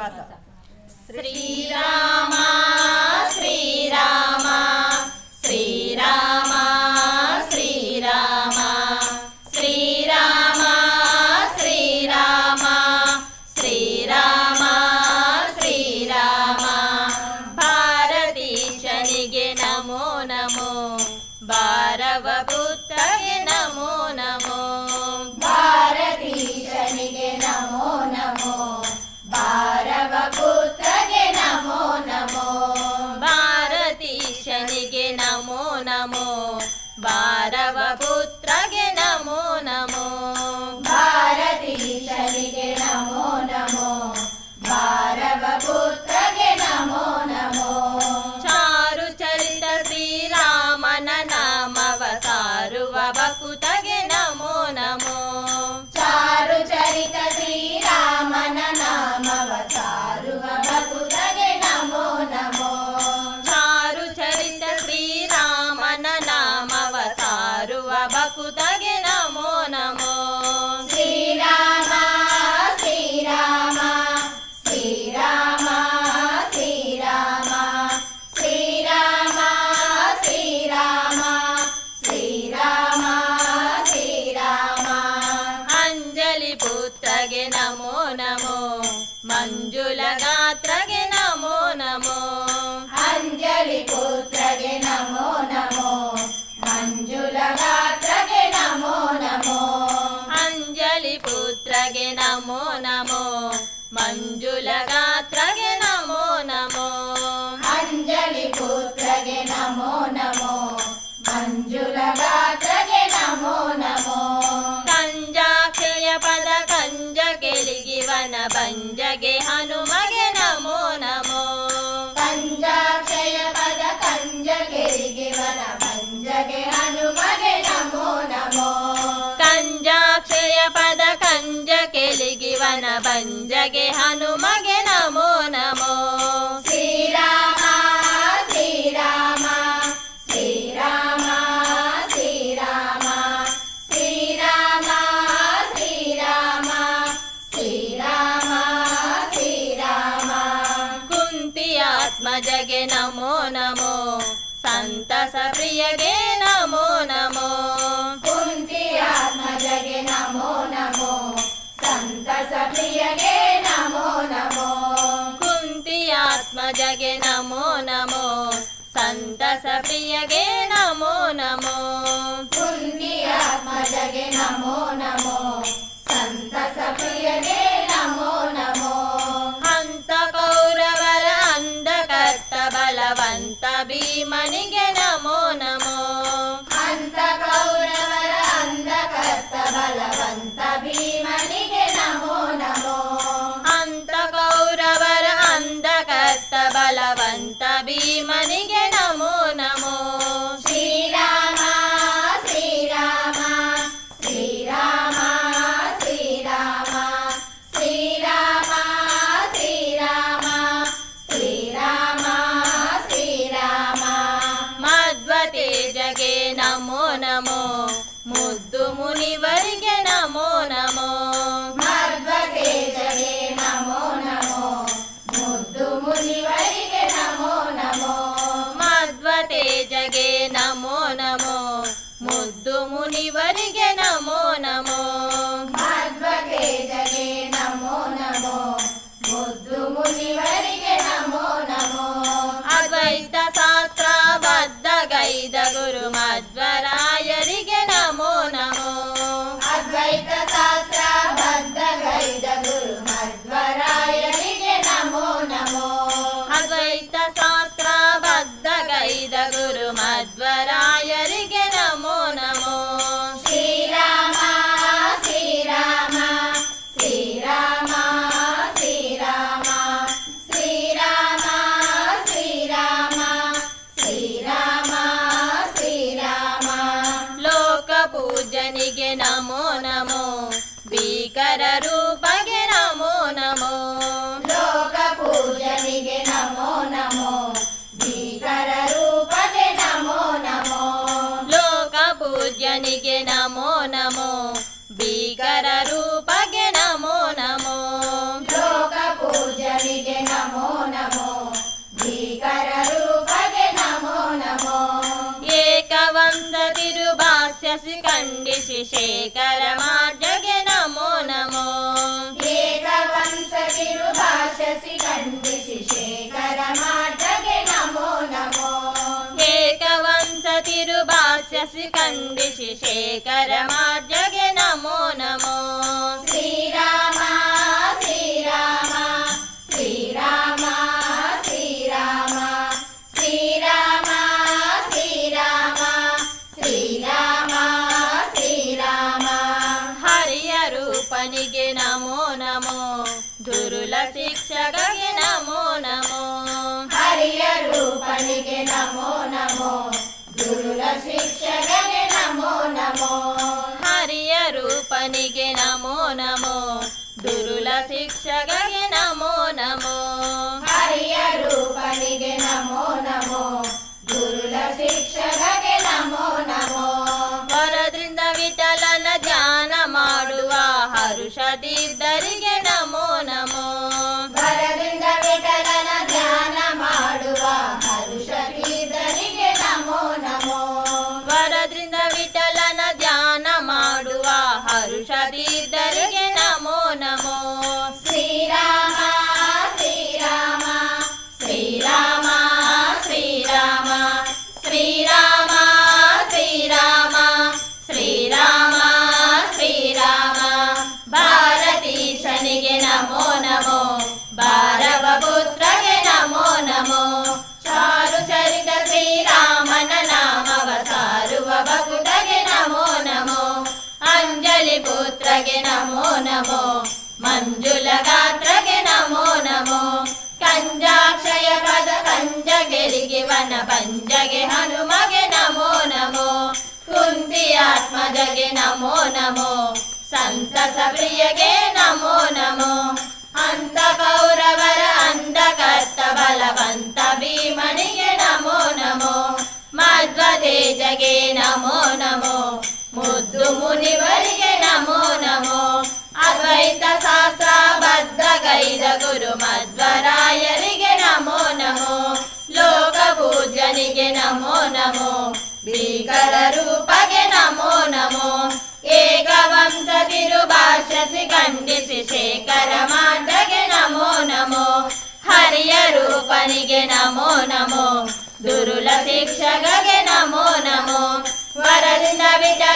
ಶ್ರೀನಿವಾಸ. ಶ್ರೀರಾಮ ಶ್ರೀರಾಮ ಶ್ರೀರಾಮ ಶ್ರೀರಾಮ ಶ್ರೀರಾಮ ಶ್ರೀರಾಮ ಶ್ರೀರಾಮ ಶ್ರೀರಾಮ ಭಾರತೀಶನಿಗೆ ನಮೋ ನಮೋ ಭಾರವ ಪುತ್ರಗೆ ನಮೋ ನಮೋ ಭಾರತೀಶನಿಗೆ ನಮೋ ನಮೋ ಭಾರವ ಪುತ್ರಗೆ ನಮೋ ನಮೋ ಭಾರತೀಶನಿಗೆ ನಮೋ ನಮೋ ಭಾರವ ಪುತ್ರಗೆ ನಮೋ ನಮೋ ಭಾರತೀಶನಿಗೆ ನಮೋ ನಮೋ ಭಾರವ ಪುತ್ರಗೆ ನಮೋ ನಮೋ ಚಾರು ಚರಿತ ಶ್ರೀರಾಮನ ನಾಮವ ಸಾರುವ ಭಕುತಗೆ ನಮೋ ನಮೋ ಚಾರು ಚರಿತ ಶ್ರೀರಾಮನ ನಾಮವ ಸಾರುವ ಭಕುತಗೆ ನಮೋ ನಮೋ ಚಾರು ಚರಿತ ಶ್ರೀರಾಮನ ನಾಮವ ಸಾರುವ ಭಕುತಗೆ ನಮೋ ನಮೋ ಶ್ರೀರಾಮ ಶ್ರೀರಾಮ ಶ್ರೀರಾಮ ಶ್ರೀರಾಮ ಶ್ರೀರಾಮ ಶ್ರೀರಾಮ ಶ್ರೀರಾಮ ಶ್ರೀರಾಮ ಅಂಜಲಿ ಪುತ್ರಗೆ ನಮೋ ನಮೋ ಮಂಜುಳ ಗಾತ್ರಗೆ ನಮೋ ನಮೋ ಅಂಜಲಿ ಪುತ್ರಗೆ ನಮೋ ನಮೋ ಮಂಜುಳ ಗಾತ್ರಗೆ ನಮೋ ನಮೋ ಅಂಜಲಿ ಪುತ್ರಗೆ ನಮೋ ನಮೋ ಮಂಜುಳ ಗಾತ್ರಗೆ ನಮೋ ನಮೋ ಅಂಜಲಿ ಪುತ್ರಗೆ ನಮೋ ನಮೋ ಮಂಜುಳ ಗಾತ್ರಗೆ ನಮೋ ನಮೋ ಕಂಜಾಕ್ಷಯ ಪದ ಕಂಜ ಕೆಳಗಿವನ ಬಂಜಗೆ ಹನುಮಗೆ ನಮೋ ನಮೋ ಕಂಜಾಕ್ಷಯ ಪದ ಕಂಜ ಕೆರಿಗಿವನ ಪಂಜಗೆ ಹನುಮಗೆ ನಮೋ ನಮೋ ಕಂಜಾಕ್ಷಯ ಪದ ಕಂಜ ಕೆಳಗಿವನ ಬಂಜಗೆ ಹನುಮಗೆ ನಮೋ ನಮೋ ಶ್ರೀರಾಮ ಶ್ರೀರಾಮ ಶ್ರೀರಾಮ ಶ್ರೀರಾಮ ಶ್ರೀರಾಮ ಶ್ರೀರಾಮ ಶ್ರೀರಾಮ ಶ್ರೀರಾಮ ಕುಂತಿಯಾತ್ಮಜಗೆ ನಮೋ ನಮೋ ಸಂತಸ ಪ್ರಿಯಗೆ ನಮೋ ನಮೋ ಕುಂತಿಯಾತ್ಮಜಗೆ ನಮೋ ನಮೋ ಸಂತಸ ಪ್ರಿಯಗೆ ನಮೋ ನಮೋ ಕುಂತಿಯಾತ್ಮಜಗೆ ನಮೋ ನಮೋ ಸಂತಸ ಪ್ರಿಯಗೆ ನಮೋ ನಮೋ ಕುಂತಿಯಾತ್ಮಜಗೆ ನಮೋ ನಮೋ ಸಂತಸ ಪ್ರಿಯಗೆ ನಮೋ ನಮೋ ಹಂತ ಕೌರವರ ಅಂಧಕರ್ತ ಬಲವಂತ ಭೀಮನಿಗೆ ನಮೋ ನಮೋ ಅಂತ ಕೌರವರ ಅಂಧಕರ್ತ ಬಲವಂತ ಭೀಮನಿಗೆ ನಮೋ ನಮೋ ಹಂತ ಕೌರವರ ಅಂಧಕರ್ತ ಬಲವಂತ ಭೀಮನಿಗೆ ನಮೋ ನಮೋ ಶ್ರೀರಾಮ ಶ್ರೀರಾಮ ಶ್ರೀರಾಮ ಶ್ರೀರಾಮ ಶ್ರೀರಾಮ ಶ್ರೀರಾಮ ಶ್ರೀರಾಮ ಶ್ರೀರಾಮ ಮಧ್ವತೇಜಗೆ ನಮೋ ನಮೋ ಮುದ್ದು ಮುನಿವರಿಗೆ ನಮೋ ನಮೋ ಮಧ್ವತೇಜಗೆ ನಮೋ ನಮೋ ಮುದ್ದು ಮುನಿವರಿಗೆ ನಮೋ ನಮೋ ಮಧ್ವತೇಜಗೆ ನಮೋ ನಮೋ ಮುದ್ದು ಮುನಿವರಿಗೆ ನಮೋ ನಮೋ ಮಧ್ವತೇಜಗೆ ನಮೋ ನಮೋ ಮುದ್ದು ಮುನಿವರಿಗೆ ನಮೋ ನಮೋ ಅದ್ವೈತ ಶಾಸ್ತ್ರ ಬದ್ಧ ಗೈದ ಗುರು ಮಧ್ವರಾಯರಿಗೆ ನಮೋ ನಮೋ ಅದ್ವೈತ ಶಾಸ್ತ್ರ ಬದ್ಧ ಗೈದ ಗುರು ಮಧ್ವರಾಯರಿಗೆ ನಮೋ ನಮೋ ಅದ್ವೈತ ಶಾಸ್ತ್ರ ಬದ್ಧ ಗೈದ ಗುರು ಮಧ್ವರಾಯರಿಗೆ ನಮೋ ನಮೋ ಶ್ರೀರಾಮ ಶ್ರೀರಾಮ ಶ್ರೀರಾಮ ಶ್ರೀರಾಮ ಶ್ರೀರಾಮ ಶ್ರೀರಾಮ ಶ್ರೀರಾಮ ಶ್ರೀರಾಮ ಲೋಕ ಪೂಜನಿಗೆ ನಮೋ ನಮೋ ಭೀಕರ ರೂಪಗೆ ನಮೋ ನಮೋ ಲೋಕ ಪೂಜನಿಗೆ ನಮೋ ನಮೋ ಭೀಕರ ರೂಪಗೆ ನಮೋ ನಮೋ ಲೋಕ ಪೂಜನಿಗೆ ನಮೋ ನಮೋ ಭೀಕರ ರೂಪಗೆ ನಮೋ ನಮೋ ಲೋಕ ಪೂಜನಿಗೆ ತಿರುಭಾಷ್ಯಸಿ ಖಂಡಿಸಿ ಶೇಖರ ಮಾರ್ಜಗೆ ನಮೋ ನಮೋ ಏಕವಂಶ ತಿರುಭಾಷಸಿ ಖಂಡಿಸಿ ಶೇಖರ ಮಾರ್ಗಗೆ ನಮೋ ನಮೋ ಏಕವಂಶ ತಿರುಭಾಷ್ಯಸಿ ಖಂಡಿಸಿ ಶೇಖರ ಮಾರ್ಜಗೆ ನಮೋ ನಮೋ ಶ್ರೀರಾಮ ಶ್ರೀರಾಮ ಶ್ರೀರಾಮ ಶ್ರೀರಾಮ ಶ್ರೀರಾಮ ಶ್ರೀರಾಮ ಶ್ರೀರಾಮ ಶ್ರೀರಾಮ ಹರಿಯ ರೂಪನಿಗೆ ನಮೋ ನಮೋ ದುರುಳ ಶಿಕ್ಷಕಗೆ ನಮೋ ನಮೋ ಹರಿಯ ರೂಪನಿಗೆ ನಮೋ ನಮೋ ದುರುಳ ಶಿಕ್ಷಕಗೆ ನಮೋ ನಮೋ ಹರಿಯ ರೂಪನಿಗೆ ನಮೋ ನಮೋ ದುರುಳ ಶಿಕ್ಷಕಗೆ ನಮೋ ನಮೋ ಹರಿಯ ರೂಪನಿಗೆ ನಮೋ ನಮೋ ದುರುಳ ಶಿಕ್ಷಕಗೆ ನಮೋ ನಮೋ ವರದಿಂದ ವಿಠಲನ ಧ್ಯಾನ ಮಾಡುವ ಹರುಷದಿದ್ದರಿಗೆ ನಮೋ ನಮೋ ವರದಿಂದ ವಿಠಲನ ಧ್ಯಾನ ಮಾಡುವ ಹರುಷತೀರ್ಥರಿಗೆ ನಮೋ ನಮೋ ವರದಿಂದ ವಿಠಲನ ಧ್ಯಾನ ಮಾಡುವ ಹರುಷದಿದ್ದರಿಗೆ ನಮೋ ನಮೋ ಶ್ರೀರಾಮ ಶ್ರೀರಾಮ ಶ್ರೀರಾಮ ಶ್ರೀರಾಮ ಶ್ರೀರಾಮ ಶ್ರೀರಾಮ ಶ್ರೀರಾಮ ಶ್ರೀರಾಮ ಭಾರತೀಶನಿಗೆ ನಮೋ ನಮೋ ಭಾರವ ಪುತ್ರಗೆ ನಮೋ ನಮೋ ಚಾರು ಚರಿತ ಶ್ರೀರಾಮನ ನಾಮವ ಸಾರುವ ಭಕ್ತಗೆ ನಮೋ ನಮೋ ಅಂಜಲಿ ಪುತ್ರಗೆ ನಮೋ ನಮೋ ಮಂಜುಲ ಗಾತ್ರಗೆ ನಮೋ ನಮೋ ಕಂಜಾಕ್ಷಯ ಪದ ಕಂಜಗೆರಿಗೆ ವನ ಪಂಜಗೆ ಹನುಮಗೆ ನಮೋ ನಮೋ ಕುಂತಿ ಆತ್ಮಜಗೆ ನಮೋ ನಮೋ ಸಂತಸ ಪ್ರಿಯಗೆ ನಮೋ ನಮೋ ಅಂತ ಕೌರವರ ಅಂಧಕರ್ತ ಬಲವಂತ ಭೀಮನಿಗೆ ನಮೋ ನಮೋ ಮಧ್ವತೇಜಗೆ ನಮೋ ನಮೋ ಮುದ್ದು ಮುನಿವರಿಗೆ ನಮೋ ನಮೋ ಅದ್ವೈತ ಶಾಸ್ತ್ರ ಬದ್ಧಗೈದ ಗುರು ಮಧ್ವರಾಯರಿಗೆ ನಮೋ ನಮೋ ಲೋಕ ಪೂಜನಿಗೆ ನಮೋ ನಮೋ ಭೀಕರ ರೂಪಗೆ ನಮೋ ನಮೋ ಏಕವಂಶ ತಿರುಭಾಷಸಿ ಖಂಡಿಸಿ ಶೇಖರ ಮಾರ್ಗಗೆ ನಮೋ ನಮೋ ಹರಿಯ ರೂಪನಿಗೆ ನಮೋ ನಮೋ ದುರುಳ ಶಿಕ್ಷಕಗೆ ನಮೋ ನಮೋ ವರದಿಂದ ವಿಠಲ